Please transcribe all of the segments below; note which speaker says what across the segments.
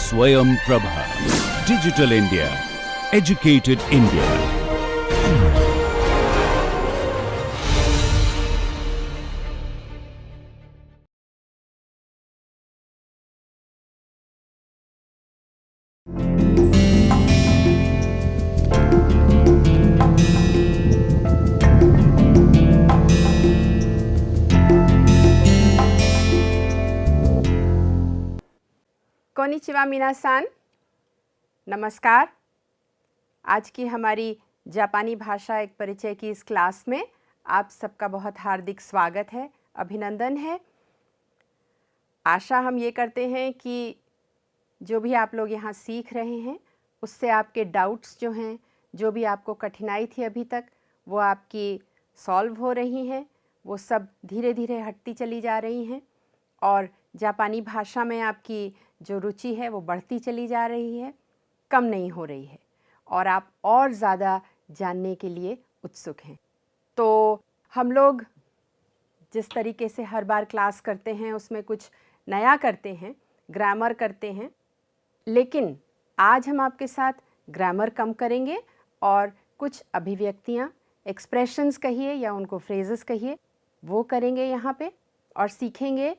Speaker 1: Swayam Prabha. Digital India. Educated India.
Speaker 2: कोनिचिवा मिनासान, नमस्कार। आज की हमारी जापानी भाषा एक परिचय की इस क्लास में आप सबका बहुत हार्दिक स्वागत है, अभिनंदन है। आशा हम ये करते हैं कि जो भी आप लोग यहाँ सीख रहे हैं उससे आपके डाउट्स जो हैं, जो भी आपको कठिनाई थी अभी तक, वो आपकी सॉल्व हो रही हैं, वो सब धीरे धीरे हटती चली जा रही हैं और जापानी भाषा में आपकी जो रुचि है वो बढ़ती चली जा रही है, कम नहीं हो रही है और आप और ज़्यादा जानने के लिए उत्सुक हैं। तो हम लोग जिस तरीके से हर बार क्लास करते हैं उसमें कुछ नया करते हैं, ग्रामर करते हैं, लेकिन आज हम आपके साथ ग्रामर कम करेंगे और कुछ अभिव्यक्तियाँ, एक्सप्रेशंस कहिए या उनको फ्रेजेस कहिए, वो करेंगे यहाँ पे और सीखेंगे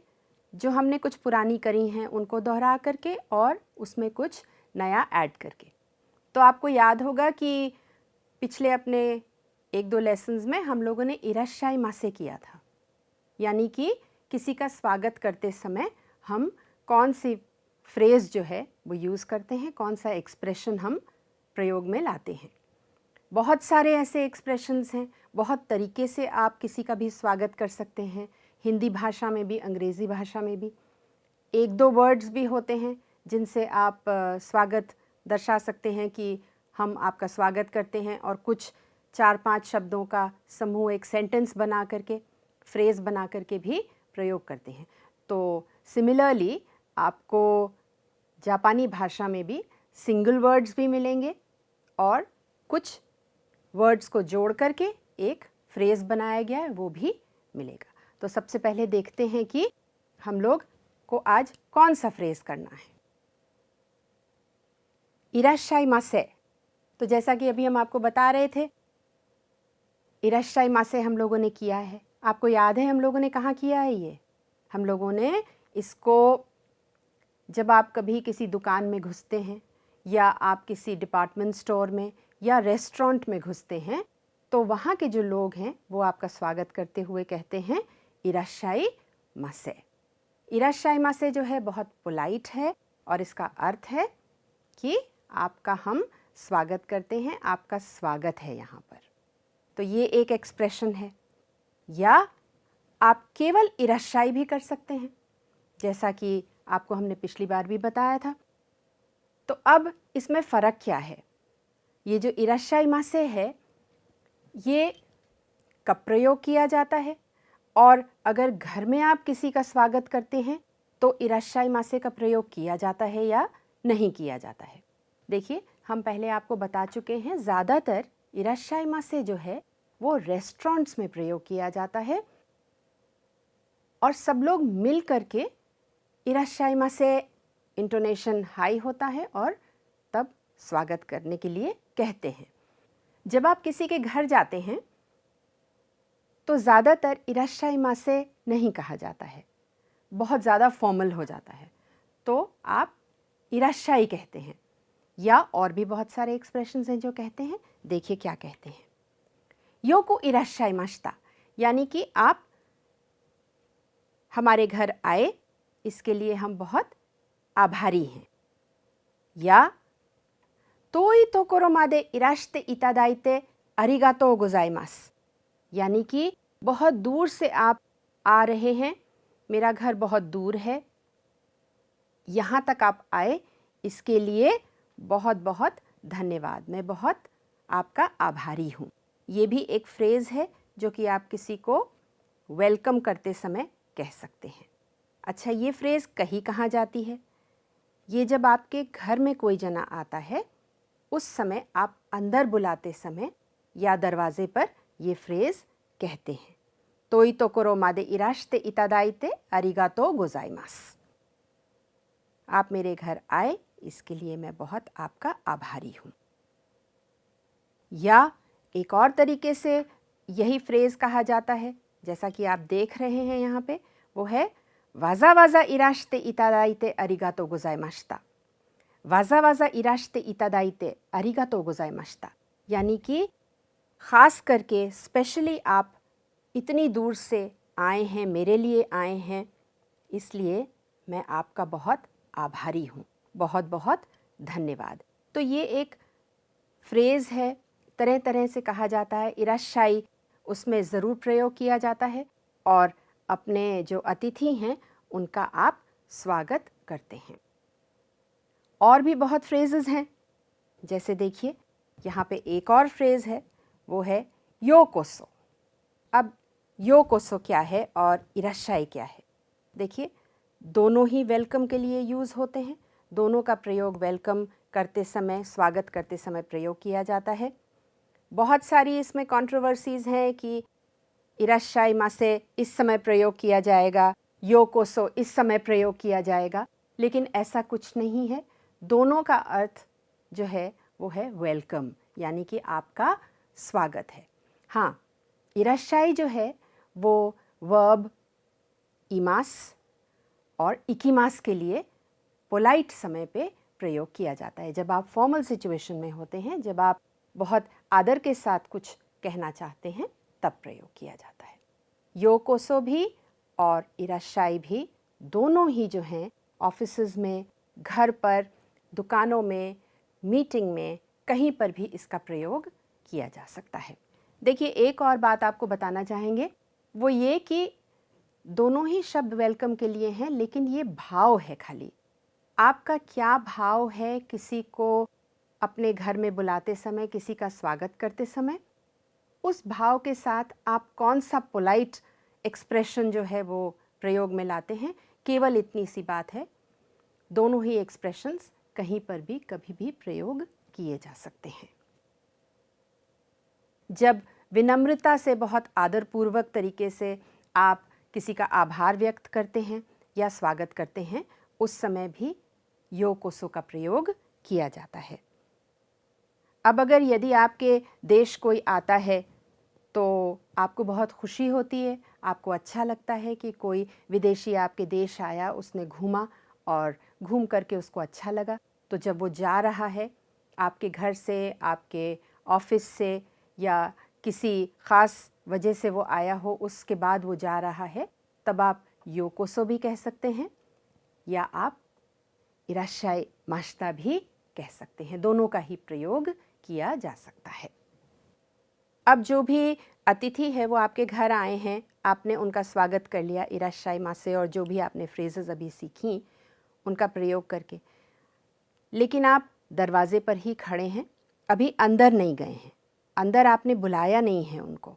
Speaker 2: जो हमने कुछ पुरानी करी हैं उनको दोहरा करके और उसमें कुछ नया ऐड करके। तो आपको याद होगा कि पिछले अपने 1-2 लेसन्स में हम लोगों ने इराश्शाई मासे किया था, यानी कि किसी का स्वागत करते समय हम कौन सी फ्रेज़ जो है वो यूज़ करते हैं, कौन सा एक्सप्रेशन हम प्रयोग में लाते हैं। बहुत सारे ऐसे एक्सप्रेशंस हैं, बहुत तरीके से आप किसी का भी स्वागत कर सकते हैं, हिंदी भाषा में भी, अंग्रेज़ी भाषा में भी। 1-2 वर्ड्स भी होते हैं जिनसे आप स्वागत दर्शा सकते हैं कि हम आपका स्वागत करते हैं और कुछ 4-5 शब्दों का समूह एक सेंटेंस बना करके, फ्रेज़ बना करके भी प्रयोग करते हैं। तो सिमिलरली आपको जापानी भाषा में भी सिंगल वर्ड्स भी मिलेंगे और कुछ वर्ड्स को जोड़ करके एक फ्रेज़ बनाया गया है वो भी मिलेगा। तो सबसे पहले देखते हैं कि हम लोग को आज कौन सा फ्रेज़ करना है। इराश्शाई मासे, तो जैसा कि अभी हम आपको बता रहे थे, इराश्शाई मासे हम लोगों ने किया है। आपको याद है हम लोगों ने कहाँ किया है ये? हम लोगों ने इसको जब आप कभी किसी दुकान में घुसते हैं या आप किसी डिपार्टमेंट स्टोर में या रेस्टोरेंट में घुसते हैं तो वहाँ के जो लोग हैं वो आपका स्वागत करते हुए कहते हैं इराश्शाई मासे। इराश्शाई मासे जो है बहुत पोलाइट है और इसका अर्थ है कि आपका हम स्वागत करते हैं, आपका स्वागत है यहाँ पर। तो ये एक एक्सप्रेशन है। या आप केवल इराश्शाई भी कर सकते हैं, जैसा कि आपको हमने पिछली बार भी बताया था। तो अब इसमें फ़र्क क्या है? ये जो इराश्शाई मासे है ये कब प्रयोग किया जाता है और अगर घर में आप किसी का स्वागत करते हैं तो इराश्शाई मासे का प्रयोग किया जाता है या नहीं किया जाता है। देखिए, हम पहले आपको बता चुके हैं ज़्यादातर इराश्शाई मासे जो है वो रेस्टोरेंट्स में प्रयोग किया जाता है और सब लोग मिल करके इराश्शाई मासे इंटोनेशन हाई होता है और तब स्वागत करने के लिए कहते हैं। जब आप किसी के घर जाते हैं तो ज़्यादातर इराश्शाई मासे नहीं कहा जाता है, बहुत ज़्यादा फॉर्मल हो जाता है, तो आप इराश्शाई कहते हैं। या और भी बहुत सारे एक्सप्रेशंस हैं जो कहते हैं। देखिए क्या कहते हैं। योको इराश्शाई माशिता, यानी कि आप हमारे घर आए, इसके लिए हम बहुत आभारी हैं। या तोई तोकोरो मादे इराश्ते इतादाइते अरिगातो गोजाइमास, यानी कि बहुत दूर से आप आ रहे हैं, मेरा घर बहुत दूर है, यहाँ तक आप आए, इसके लिए बहुत बहुत धन्यवाद, मैं बहुत आपका आभारी हूँ। ये भी एक फ्रेज़ है जो कि आप किसी को वेलकम करते समय कह सकते हैं। अच्छा, ये फ्रेज़ कहीं कहाँ जाती है? ये जब आपके घर में कोई जना आता है उस समय आप अंदर बुलाते समय या दरवाजे पर ये फ्रेज़ कहते हैं। तोई तोकोरो मादे इराश्ते इतादाइते अरिगातो गोजाइमास। आप मेरे घर आए, इसके लिए मैं बहुत आपका आभारी हूँ। या एक और तरीके से यही फ्रेज़ कहा जाता है, जैसा कि आप देख रहे हैं यहाँ पे, वो है वाजा वाजा इराश्ते इतादाइते अरिगातो गोजाइमाशिता। वाजा वाजा इराश्ते इतादाइते अरिगातो गोजाइमाशिता, यानी कि ख़ास करके स्पेशली आप इतनी दूर से आए हैं, मेरे लिए आए हैं, इसलिए मैं आपका बहुत आभारी हूँ, बहुत बहुत धन्यवाद। तो ये एक फ्रेज़ है, तरह तरह से कहा जाता है। इराश्शाई उसमें ज़रूर प्रयोग किया जाता है और अपने जो अतिथि हैं उनका आप स्वागत करते हैं। और भी बहुत फ्रेजेस हैं, जैसे देखिए यहाँ पे एक और फ्रेज़ है, वो है योकोसो। अब योकोसो क्या है और इराश्शाई क्या है? देखिए, दोनों ही वेलकम के लिए यूज़ होते हैं। दोनों का प्रयोग वेलकम करते समय, स्वागत करते समय प्रयोग किया जाता है। बहुत सारी इसमें कंट्रोवर्सीज़ हैं कि इराश्शाई मासे इस समय प्रयोग किया जाएगा, योकोसो इस समय प्रयोग किया जाएगा, लेकिन ऐसा कुछ नहीं है। दोनों का अर्थ जो है वो है वेलकम, यानी कि आपका स्वागत है। हाँ, इराश्शाई जो है वो वर्ब इमास और इकिमास के लिए पोलाइट समय पे प्रयोग किया जाता है। जब आप फॉर्मल सिचुएशन में होते हैं, जब आप बहुत आदर के साथ कुछ कहना चाहते हैं, तब प्रयोग किया जाता है। योकोसो भी और इराश्शाई भी दोनों ही जो हैं ऑफिसेज में, घर पर, दुकानों में, मीटिंग में, कहीं पर भी इसका प्रयोग किया जा सकता है। देखिए, एक और बात आपको बताना चाहेंगे, वो ये कि दोनों ही शब्द वेलकम के लिए हैं, लेकिन ये भाव है खाली। आपका क्या भाव है किसी को अपने घर में बुलाते समय, किसी का स्वागत करते समय? उस भाव के साथ आप कौन सा पोलाइट एक्सप्रेशन जो है वो प्रयोग में लाते हैं, केवल इतनी सी बात है। दोनों ही एक्सप्रेशंस कहीं पर भी कभी भी प्रयोग किए जा सकते हैं। जब विनम्रता से, बहुत आदरपूर्वक तरीके से आप किसी का आभार व्यक्त करते हैं या स्वागत करते हैं, उस समय भी योकोसो का प्रयोग किया जाता है। अब अगर यदि आपके देश कोई आता है तो आपको बहुत खुशी होती है, आपको अच्छा लगता है कि कोई विदेशी आपके देश आया, उसने घूमा और घूम करके उसको अच्छा लगा। तो जब वो जा रहा है आपके घर से, आपके ऑफिस से, या किसी ख़ास वजह से वो आया हो, उसके बाद वो जा रहा है, तब आप योकोसो भी कह सकते हैं या आप इराश्शाई माशिता भी कह सकते हैं। दोनों का ही प्रयोग किया जा सकता है। अब जो भी अतिथि है वो आपके घर आए हैं, आपने उनका स्वागत कर लिया इराश्शाई मासे और जो भी आपने फ्रेजेस अभी सीखी उनका प्रयोग करके, लेकिन आप दरवाजे पर ही खड़े हैं, अभी अंदर नहीं गए हैं, अंदर आपने बुलाया नहीं है उनको।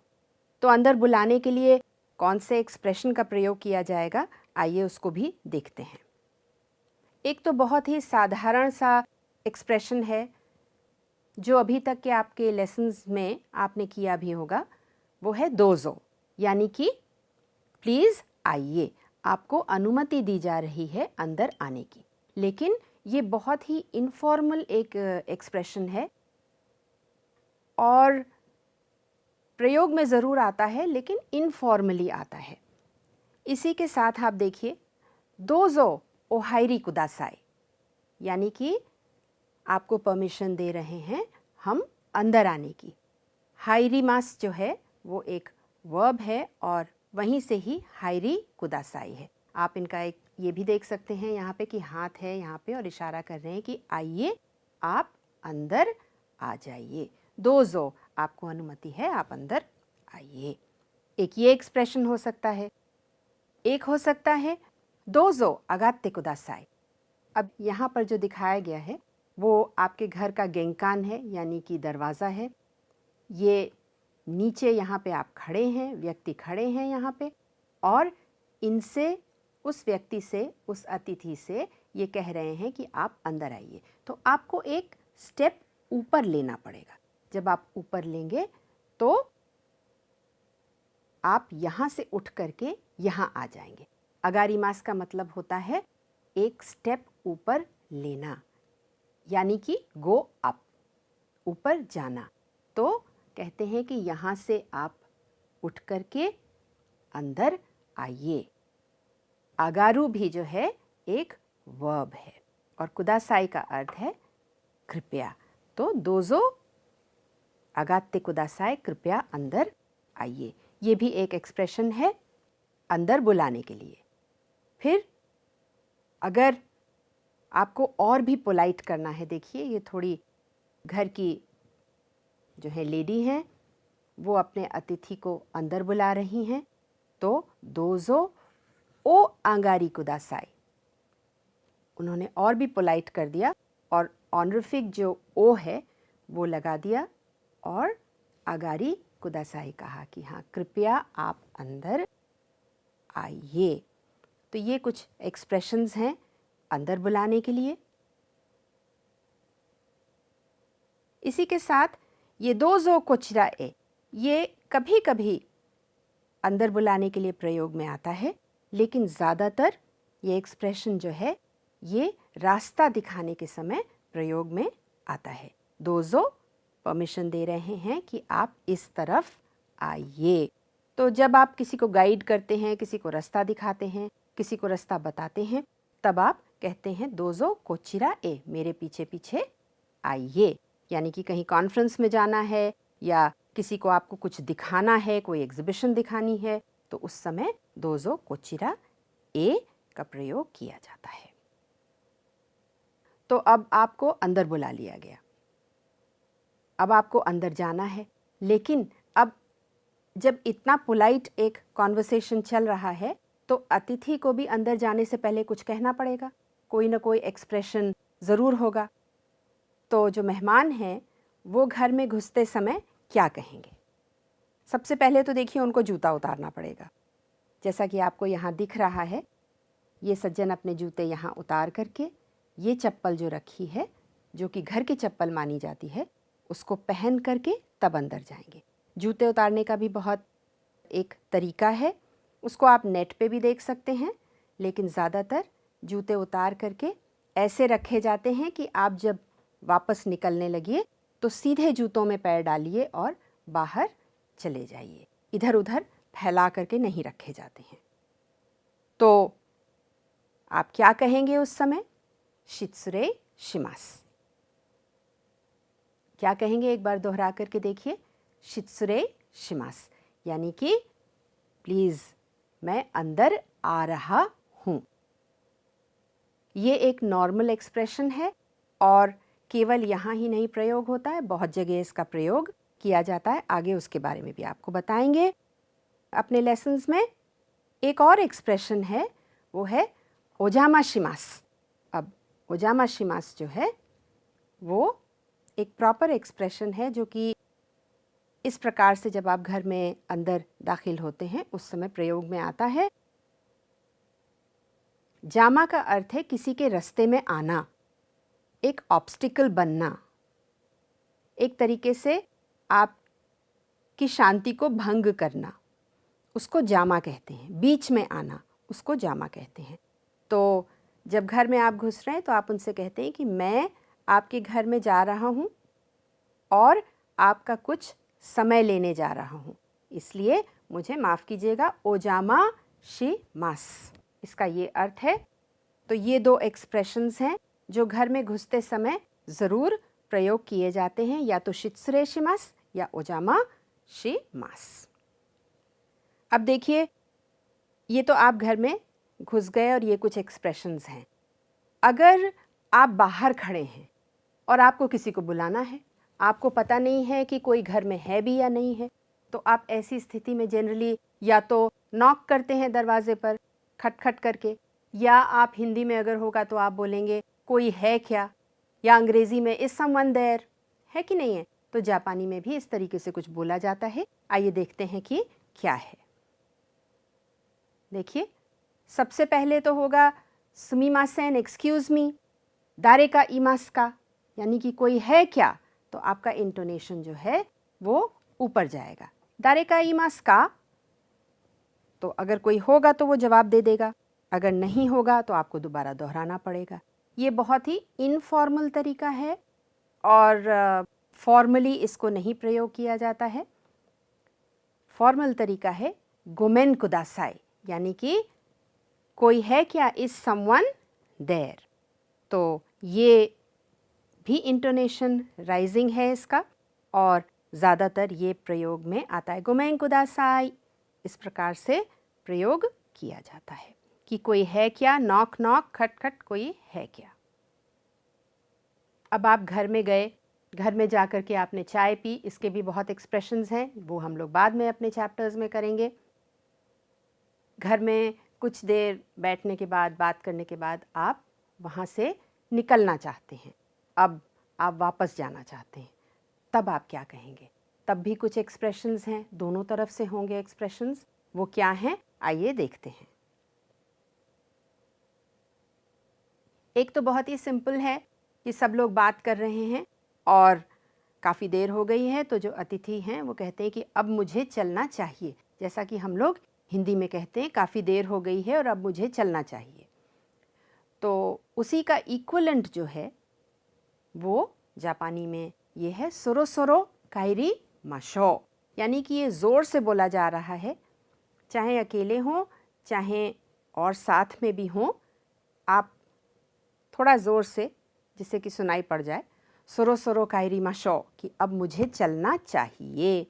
Speaker 2: तो अंदर बुलाने के लिए कौन से एक्सप्रेशन का प्रयोग किया जाएगा, आइए उसको भी देखते हैं। एक तो बहुत ही साधारण सा एक्सप्रेशन है जो अभी तक के आपके लेसन्स में आपने किया भी होगा, वो है दोजो, यानी कि प्लीज़ आइए, आपको अनुमति दी जा रही है अंदर आने की। लेकिन ये बहुत ही इनफॉर्मल एक एक्सप्रेशन है और प्रयोग में ज़रूर आता है, लेकिन इनफॉर्मली आता है। इसी के साथ आप देखिए, दोजो ओहाइरी कुदासाई, यानी कि आपको परमिशन दे रहे हैं हम अंदर आने की। हाइरीमास जो है वो एक वर्ब है और वहीं से ही हाइरी कुदासाई है। आप इनका एक ये भी देख सकते हैं यहाँ पे कि हाथ है यहाँ पे और इशारा कर रहे हैं कि आइए, आप अंदर आ जाइए। दोजो, आपको अनुमति है, आप अंदर आइए। एक ये एक्सप्रेशन हो सकता है। एक हो सकता है दोजो अगात्ते कुदासाई। अब यहाँ पर जो दिखाया गया है वो आपके घर का गेंकान है, यानी कि दरवाज़ा है। ये नीचे यहाँ पे आप खड़े हैं, व्यक्ति खड़े हैं यहाँ पे, और इनसे, उस व्यक्ति से, उस अतिथि से ये कह रहे हैं कि आप अंदर आइए। तो आपको एक स्टेप ऊपर लेना पड़ेगा। जब आप ऊपर लेंगे तो आप यहाँ से उठ करके यहाँ आ जाएंगे। अगारीमास का मतलब होता है एक स्टेप ऊपर लेना, यानी कि गो अप, ऊपर जाना। तो कहते हैं कि यहाँ से आप उठ करके अंदर आइए। आगारू भी जो है एक वर्ब है और कुदासाई का अर्थ है कृपया। तो दोजो आगाते कुदासाई, कृपया अंदर आइए। ये भी एक एक्सप्रेशन है अंदर बुलाने के लिए। फिर अगर आपको और भी पोलाइट करना है, देखिए ये थोड़ी घर की जो है लेडी हैं, वो अपने अतिथि को अंदर बुला रही हैं। तो दोजो ओ आंगारी कुदासाई, उन्होंने और भी पोलाइट कर दिया और ऑनरिफिक जो ओ है वो लगा दिया और आगारी कुदासाई कहा कि हाँ कृपया आप अंदर आइए। तो ये कुछ एक्सप्रेशंस हैं अंदर बुलाने के लिए। इसी के साथ ये दोजो कोचिरा ए, ये कभी कभी अंदर बुलाने के लिए प्रयोग में आता है, लेकिन ज़्यादातर ये एक्सप्रेशन जो है ये रास्ता दिखाने के समय प्रयोग में आता है। दोजो परमिशन दे रहे हैं कि आप इस तरफ आइए। तो जब आप किसी को गाइड करते हैं, किसी को रास्ता दिखाते हैं, किसी को रास्ता बताते हैं, तब आप कहते हैं दोजो कोचिरा ए, मेरे पीछे पीछे आइए। यानी कि कहीं कॉन्फ्रेंस में जाना है या किसी को आपको कुछ दिखाना है, कोई एग्जिबिशन दिखानी है, तो उस समय दोजो कोचिरा ए का प्रयोग किया जाता है। तो अब आपको अंदर बुला लिया गया, अब आपको अंदर जाना है, लेकिन अब जब इतना पोलाइट एक कॉन्वर्सेशन चल रहा है तो अतिथि को भी अंदर जाने से पहले कुछ कहना पड़ेगा, कोई ना कोई एक्सप्रेशन ज़रूर होगा। तो जो मेहमान हैं वो घर में घुसते समय क्या कहेंगे? सबसे पहले तो देखिए उनको जूता उतारना पड़ेगा। जैसा कि आपको यहाँ दिख रहा है, ये सज्जन अपने जूते यहाँ उतार करके ये चप्पल जो रखी है, जो कि घर की चप्पल मानी जाती है, उसको पहन करके तब अंदर जाएंगे। जूते उतारने का भी बहुत एक तरीका है, उसको आप नेट पे भी देख सकते हैं, लेकिन ज़्यादातर जूते उतार करके ऐसे रखे जाते हैं कि आप जब वापस निकलने लगिए तो सीधे जूतों में पैर डालिए और बाहर चले जाइए, इधर उधर फैला करके नहीं रखे जाते हैं। तो आप क्या कहेंगे उस समय? शित्सुरे शिमास। क्या कहेंगे एक बार दोहरा करके देखिए, शित्सुरे शिमास, यानी कि प्लीज़ मैं अंदर आ रहा हूँ। ये एक नॉर्मल एक्सप्रेशन है और केवल यहाँ ही नहीं प्रयोग होता है, बहुत जगह इसका प्रयोग किया जाता है। आगे उसके बारे में भी आपको बताएंगे अपने लेसन्स में। एक और एक्सप्रेशन है, वो है ओजामा शिमास। अब ओजामा शिमास जो है वो एक प्रॉपर एक्सप्रेशन है जो कि इस प्रकार से जब आप घर में अंदर दाखिल होते हैं उस समय प्रयोग में आता है। जामा का अर्थ है किसी के रास्ते में आना, एक ऑब्स्टिकल बनना, एक तरीके से आपकी शांति को भंग करना, उसको जामा कहते हैं। बीच में आना, उसको जामा कहते हैं। तो जब घर में आप घुस रहे हैं तो आप उनसे कहते हैं कि मैं आपके घर में जा रहा हूँ और आपका कुछ समय लेने जा रहा हूँ, इसलिए मुझे माफ़ कीजिएगा, ओजामा शिमास, इसका ये अर्थ है। तो ये दो एक्सप्रेशंस हैं जो घर में घुसते समय ज़रूर प्रयोग किए जाते हैं, या तो शित्सुरे शिमास या ओजामा शिमास। अब देखिए, ये तो आप घर में घुस गए और ये कुछ एक्सप्रेशंस हैं। अगर आप बाहर खड़े हैं और आपको किसी को बुलाना है, आपको पता नहीं है कि कोई घर में है भी या नहीं है, तो आप ऐसी स्थिति में जनरली या तो नॉक करते हैं दरवाजे पर खटखट करके, या आप हिंदी में अगर होगा तो आप बोलेंगे कोई है क्या, या अंग्रेज़ी में इज समवन देयर, है कि नहीं है। तो जापानी में भी इस तरीके से कुछ बोला जाता है। आइए देखते हैं कि क्या है। देखिए, सबसे पहले तो होगा सुमिमासेन, एक्सक्यूज़ मी, दारे का इमास का, यानी कि कोई है क्या, तो आपका इंटोनेशन जो है वो ऊपर जाएगा। दारे का इमास का, तो अगर कोई होगा तो वो जवाब दे देगा, अगर नहीं होगा तो आपको दोबारा दोहराना पड़ेगा। ये बहुत ही इनफॉर्मल तरीका है और फॉर्मली इसको नहीं प्रयोग किया जाता है। फॉर्मल तरीका है गोमेन कुदासाई, यानी कि कोई है क्या, इज समवन देयर। तो ये भी इंटोनेशन राइजिंग है इसका, और ज़्यादातर ये प्रयोग में आता है। गोमेन कुदासाई इस प्रकार से प्रयोग किया जाता है कि कोई है क्या, नॉक नॉक, खट खट, कोई है क्या। अब आप घर में गए, घर में जा कर के आपने चाय पी, इसके भी बहुत एक्सप्रेशंस हैं, वो हम लोग बाद में अपने चैप्टर्स में करेंगे। घर में कुछ देर बैठने के बाद, बात करने के बाद आप वहाँ से निकलना चाहते हैं, अब आप वापस जाना चाहते हैं, तब आप क्या कहेंगे? तब भी कुछ एक्सप्रेशंस हैं, दोनों तरफ से होंगे एक्सप्रेशंस। वो क्या हैं, आइए देखते हैं। एक तो बहुत ही सिंपल है कि सब लोग बात कर रहे हैं और काफ़ी देर हो गई है, तो जो अतिथि हैं वो कहते हैं कि अब मुझे चलना चाहिए, जैसा कि हम लोग हिंदी में कहते हैं काफ़ी देर हो गई है और अब मुझे चलना चाहिए। तो उसी का इक्विवेलेंट जो है वो जापानी में ये है सोरो सोरो काइरी माशो, यानी कि ये ज़ोर से बोला जा रहा है, चाहे अकेले हों चाहे और साथ में भी हों, आप थोड़ा ज़ोर से, जिससे कि सुनाई पड़ जाए, सोरो सोरो काइरी माशो, कि अब मुझे चलना चाहिए।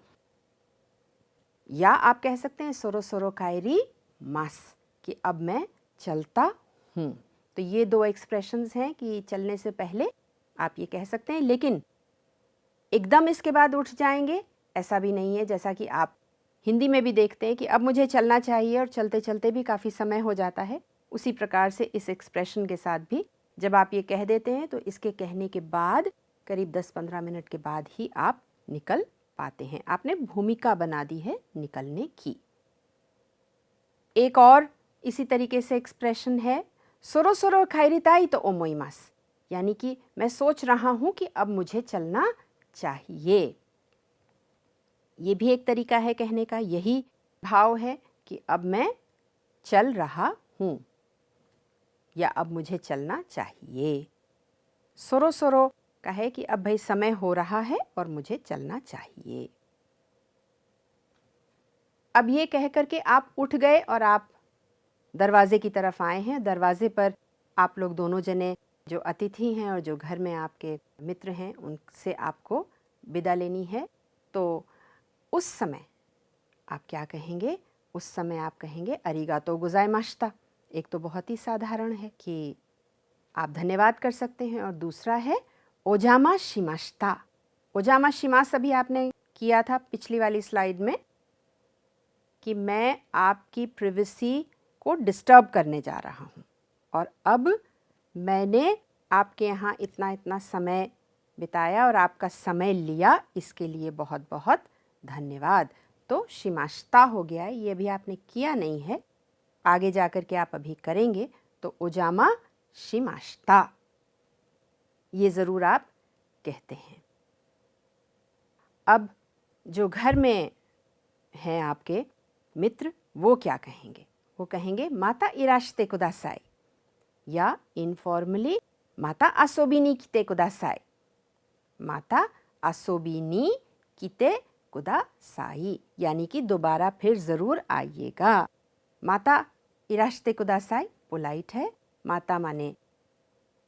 Speaker 2: या आप कह सकते हैं सोरो सोरो काइरी मास, कि अब मैं चलता हूँ। तो ये दो एक्सप्रेशंस हैं कि चलने से पहले आप ये कह सकते हैं, लेकिन एकदम इसके बाद उठ जाएंगे ऐसा भी नहीं है, जैसा कि आप हिंदी में भी देखते हैं कि अब मुझे चलना चाहिए और चलते चलते भी काफ़ी समय हो जाता है। उसी प्रकार से इस एक्सप्रेशन के साथ भी जब आप ये कह देते हैं तो इसके कहने के बाद करीब 10-15 मिनट के बाद ही आप निकल पाते हैं। आपने भूमिका बना दी है निकलने की। एक और इसी तरीके से एक्सप्रेशन है सोरो सोरो खाइरिताई तो ओमोइमास, यानी कि मैं सोच रहा हूँ कि अब मुझे चलना चाहिए। ये भी एक तरीका है कहने का, यही भाव है कि अब मैं चल रहा हूँ या अब मुझे चलना चाहिए। सोरो सोरो का है कि अब भाई समय हो रहा है और मुझे चलना चाहिए। अब ये कह करके आप उठ गए और आप दरवाजे की तरफ आए हैं। दरवाजे पर आप लोग दोनों जने, जो अतिथि हैं और जो घर में आपके मित्र हैं, उनसे आपको विदा लेनी है। तो उस समय आप क्या कहेंगे? उस समय आप कहेंगे अरिगातो गोजाइमाशिता। एक तो बहुत ही साधारण है कि आप धन्यवाद कर सकते हैं, और दूसरा है ओजामा शिमाशिता। ओजामा शिमास अभी आपने किया था पिछली वाली स्लाइड में, कि मैं आपकी प्रिवेसी को डिस्टर्ब करने जा रहा हूँ और अब मैंने आपके यहाँ इतना इतना समय बिताया और आपका समय लिया, इसके लिए बहुत बहुत धन्यवाद। तो शिमाशिता हो गया है, ये भी आपने किया नहीं है, आगे जाकर के आप अभी करेंगे। तो ओजामा शिमाशिता ये ज़रूर आप कहते हैं। अब जो घर में हैं आपके मित्र, वो क्या कहेंगे? वो कहेंगे माता इराशिते कुदासाई, या इनफॉर्मली माता आसोबी किते कुदासाई। माता आसोबी किते कुदासाई, यानी कि दोबारा फिर ज़रूर आइएगा। माता इराशिते कुदासाई पोलाइट है, माता माने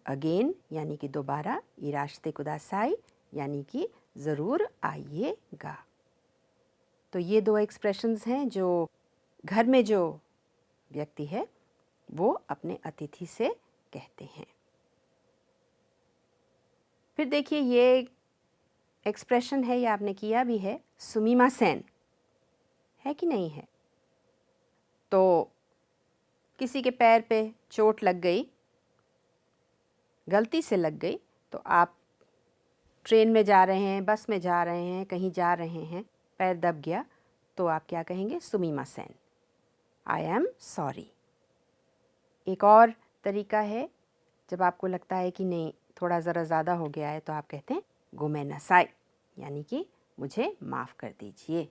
Speaker 2: अगेन यानी कि दोबारा, इराशिते कुदासाई यानी कि ज़रूर आइएगा। तो ये दो एक्सप्रेशंस हैं जो घर में जो व्यक्ति है वो अपने अतिथि से कहते हैं। फिर देखिए ये एक्सप्रेशन है, ये आपने किया भी है, सुमिमासेन, है कि नहीं है? तो किसी के पैर पे चोट लग गई, गलती से लग गई, तो आप ट्रेन में जा रहे हैं, बस में जा रहे हैं, कहीं जा रहे हैं, पैर दब गया, तो आप क्या कहेंगे? सुमिमासेन, आई एम सॉरी। एक और तरीका है, जब आपको लगता है कि नहीं थोड़ा ज़रा ज़्यादा हो गया है, तो आप कहते हैं गोमेनासाई, यानी कि मुझे माफ़ कर दीजिए।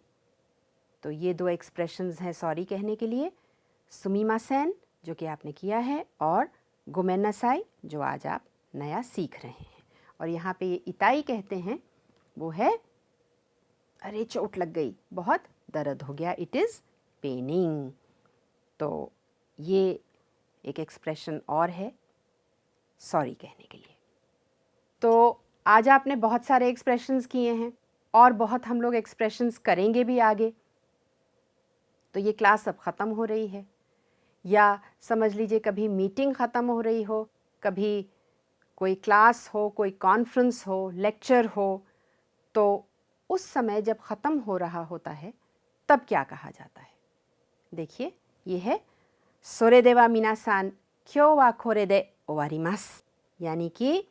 Speaker 2: तो ये दो एक्सप्रेशंस हैं सॉरी कहने के लिए, सुमिमासेन जो कि आपने किया है, और गोमेन्नासाई, जो आज आप नया सीख रहे हैं। और यहाँ पे ये इताई कहते हैं, वो है अरे चोट लग गई, बहुत दर्द हो गया, इट इज़ पेनिंग। तो ये एक एक्सप्रेशन और है सॉरी कहने के लिए। तो आज आपने बहुत सारे एक्सप्रेशंस किए हैं और बहुत हम लोग एक्सप्रेशंस करेंगे भी आगे। तो ये क्लास अब ख़त्म हो रही है, या समझ लीजिए कभी मीटिंग ख़त्म हो रही हो, कभी कोई क्लास हो, कोई कॉन्फ्रेंस हो, लेक्चर हो, तो उस समय जब ख़त्म हो रहा होता है तब क्या कहा जाता है? देखिए, ये है सोरेदेवा मिनासान क्यों वा कोरे दे ओवारिमास, यानी कि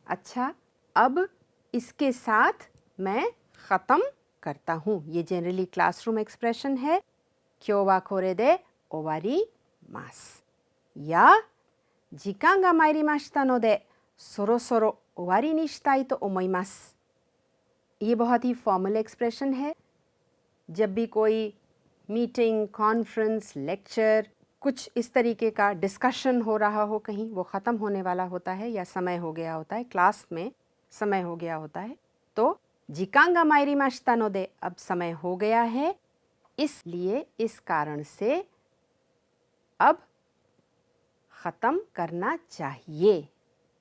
Speaker 2: अच्छा अब इसके साथ मैं ख़त्म करता हूँ। ये जनरली क्लासरूम एक्सप्रेशन है, क्यों वा कोरे दे ओवारिमास, या जिकान गा माइरिमाशिता नो दे सोरो सोरो ओवारी नि शिताई तो ओमोइमास। ये बहुत ही फॉर्मल एक्सप्रेशन है। जब भी कोई मीटिंग, कॉन्फ्रेंस, लेक्चर, कुछ इस तरीके का डिस्कशन हो रहा हो, कहीं वो ख़त्म होने वाला होता है या समय हो गया होता है, क्लास में समय हो गया होता है, तो जिकांगा माइरिमाशिता नो दे, अब समय हो गया है, इसलिए इस कारण से अब ख़त्म करना चाहिए।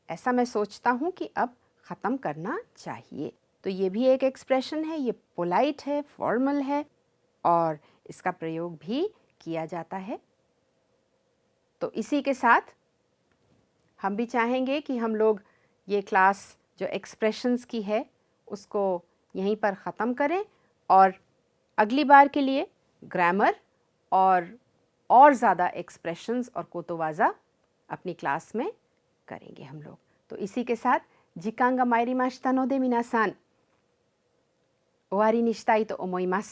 Speaker 2: ऐसा मैं सोचता हूँ कि अब ख़त्म करना चाहिए। तो ये भी एक एक्सप्रेशन है, ये पोलाइट है, फॉर्मल है और इसका प्रयोग भी किया जाता है। तो इसी के साथ हम भी चाहेंगे कि हम लोग ये क्लास जो एक्सप्रेशंस की है उसको यहीं पर ख़त्म करें और अगली बार के लिए ग्रामर और ज़्यादा एक्सप्रेशंस और कोतोवाज़ा अपनी क्लास में करेंगे हम लोग। तो इसी के साथ जिकांगा माइरिमाशिता नो दे मिनासान ओवारी नि शिताई तो ओमोइमास,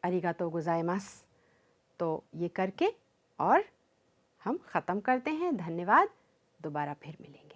Speaker 2: अरिगातो गोजाइमास। तो ये करके और हम ख़त्म करते हैं। धन्यवाद, दोबारा फिर मिलेंगे।